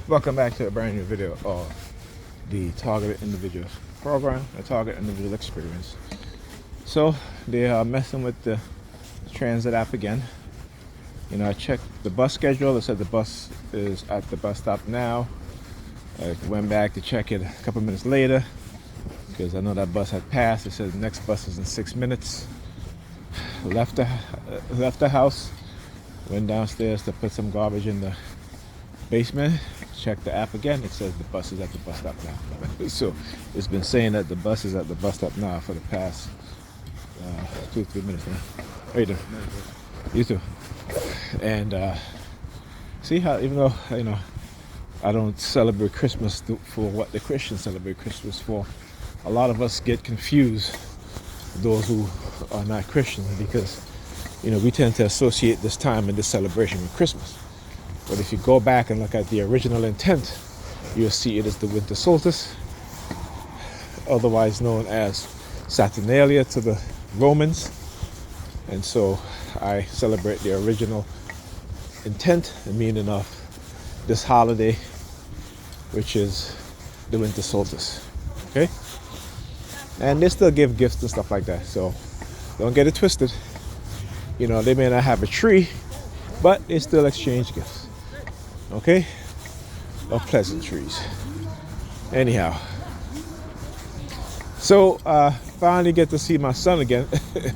Welcome back to a brand new video of the Targeted Individuals program, the Target Individual Experience. So they are messing with the transit app again. You know, I checked the bus schedule. It said the bus is at the bus stop now. I went back to check it a couple minutes later because I know that bus had passed. It said the next bus is in 6 minutes. Left the house, went downstairs to put some garbage in the basement. Check the app again. It says the bus is at the bus stop now. So it's been saying that the bus is at the bus stop now for the past 2-3 minutes now. How you doing? You too. And see how, even though I don't celebrate Christmas for what the Christians celebrate Christmas for, a lot of us get confused, those who are not Christians, because we tend to associate this time and this celebration with Christmas. But if you go back and look at the original intent, you'll see it as the winter solstice, otherwise known as Saturnalia to the Romans. And so I celebrate the original intent and meaning of this holiday, which is the winter solstice. Okay? And they still give gifts and stuff like that, so don't get it twisted. They may not have a tree, but they still exchange gifts. Okay? Of pleasantries. Anyhow. So, finally get to see my son again,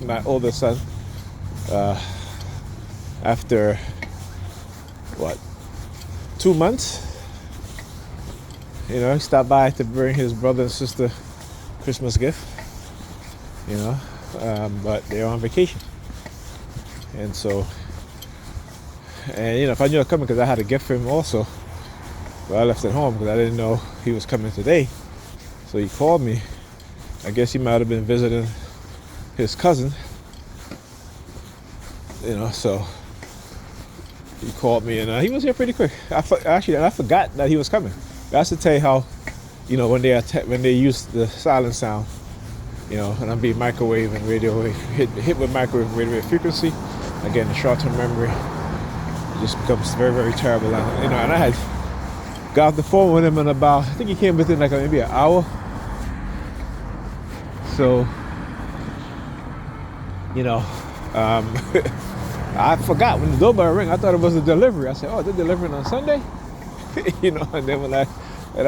my older son, after, 2 months? He stopped by to bring his brother and sister Christmas gift, but they're on vacation. And so, if I knew I was coming, because I had a gift for him also, but I left it home because I didn't know he was coming today. So he called me. I guess he might have been visiting his cousin, so he called me, and he was here pretty quick. I forgot that he was coming. That's to tell you how, when they use the silent sound, and I'm being microwave and radio wave, hit with microwave radio wave frequency. Again, the short-term memory just becomes very, very terrible. And I had got off the phone with him in about, I think he came within maybe an hour. So, I forgot when the doorbell rang. I thought it was a delivery. I said, "Oh, they're delivering on Sunday," And then when I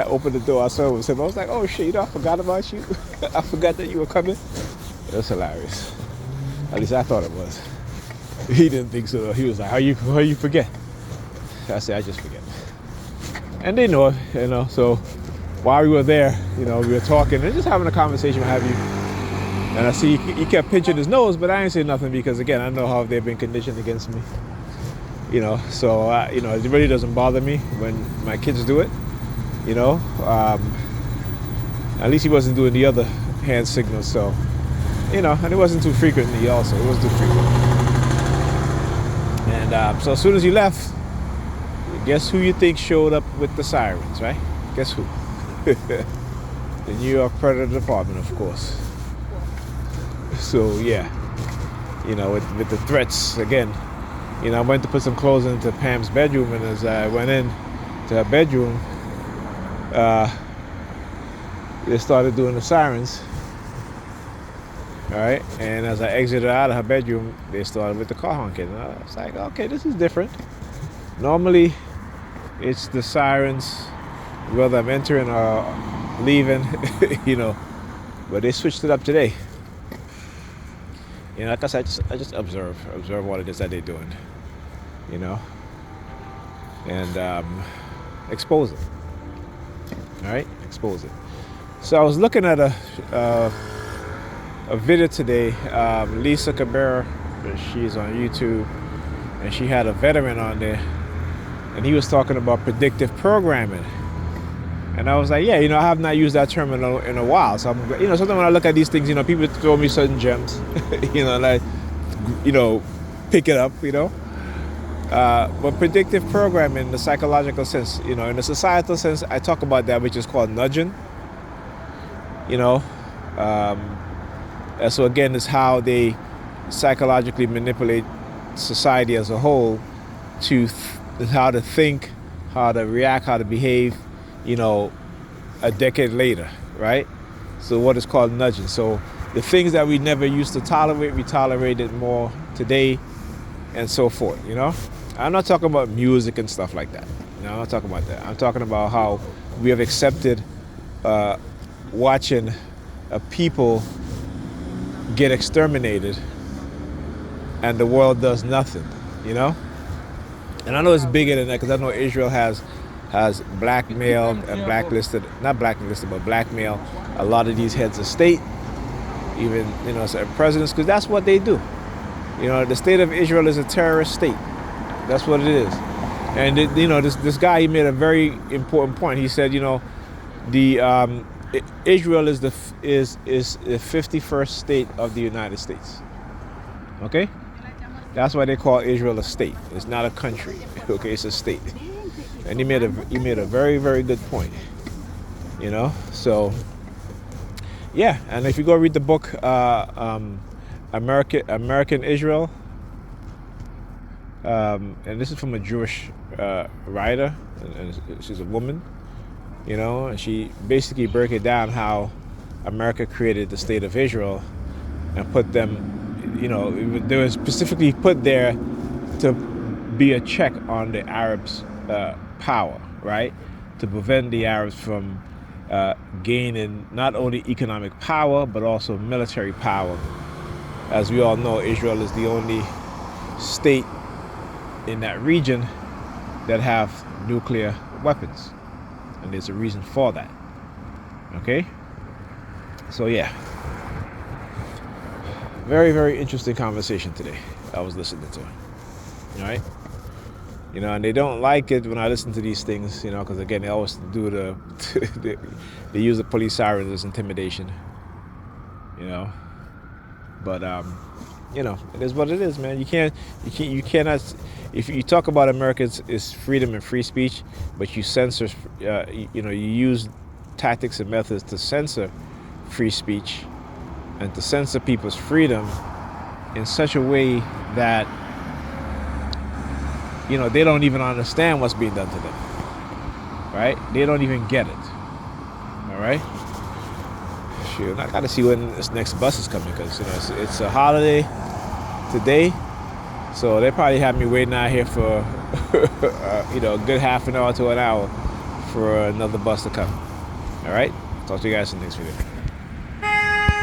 opened the door, I saw it was him. I was like, "Oh shit, I forgot about you. I forgot that you were coming." It was hilarious. At least I thought it was. He didn't think so. He was like, how you forget? I said, I just forget. And they know, so while we were there, we were talking and just having a conversation, what have you. And I see he kept pinching his nose, but I didn't say nothing because, again, I know how they've been conditioned against me. So, it really doesn't bother me when my kids do it, At least he wasn't doing the other hand signals, so, and it wasn't too frequently also. It wasn't too frequent. And so as soon as you left, guess who you think showed up with the sirens, right? Guess who? The New York Predator Department, of course. So yeah, with the threats again. I went to put some clothes into Pam's bedroom, and as I went in to her bedroom, they started doing the sirens. All right, and as I exited out of her bedroom, they started with the car honking. And I was like, okay, this is different. Normally, it's the sirens, whether I'm entering or leaving, but they switched it up today. I guess I just observe what it is that they're doing, and expose it. All right, expose it. So I was looking at a video today. Lisa Cabrera, she's on YouTube, and she had a veteran on there, and he was talking about predictive programming. And I was like, yeah, I have not used that term in a while. So I'm, sometimes when I look at these things, people throw me certain gems, and I, pick it up, But predictive programming in the psychological sense, in the societal sense, I talk about that, which is called nudging. So again, it's how they psychologically manipulate society as a whole to how to think how to react, how to behave, you know, a decade later, right? So what is called nudging. So the things that we never used to tolerate, we tolerate it more today, and so forth, you know? I'm not talking about music and stuff like that. You know, I'm not talking about that. I'm talking about how we have accepted watching a people get exterminated and the world does nothing, you know? And I know it's bigger than that because I know Israel has blackmailed and blacklisted, not blacklisted, but blackmailed a lot of these heads of state, even, you know, certain presidents, because that's what they do. You know, the state of Israel is a terrorist state. That's what it is. And you know, this guy, he made a very important point. He said, you know, Israel is the 51st state of the United States. Okay, that's why they call Israel a state. It's not a country. Okay, it's a state. And he made a very, very good point. You know, so yeah. And if you go read the book American Israel, and this is from a Jewish writer, and she's a woman, you know, and she basically broke it down how America created the state of Israel and put them, you know, they were specifically put there to be a check on the Arabs' power, right? To prevent the Arabs from gaining not only economic power but also military power. As we all know, Israel is the only state in that region that have nuclear weapons, and there's a reason for that. Okay, so yeah, very, very interesting conversation today I was listening to. All right, you know, and they don't like it when I listen to these things, you know, because again, they always do they use the police sirens as intimidation, you know. But you know, it is what it is, man. You cannot. If you talk about America, it's freedom and free speech, but you censor. You know, you use tactics and methods to censor free speech and to censor people's freedom in such a way that, you know, they don't even understand what's being done to them. Right? They don't even get it. All right. Shoot, I gotta see when this next bus is coming because, you know, it's a holiday today, so they probably have me waiting out here for you know, a good half an hour to an hour for another bus to come. All right, talk to you guys in the next video.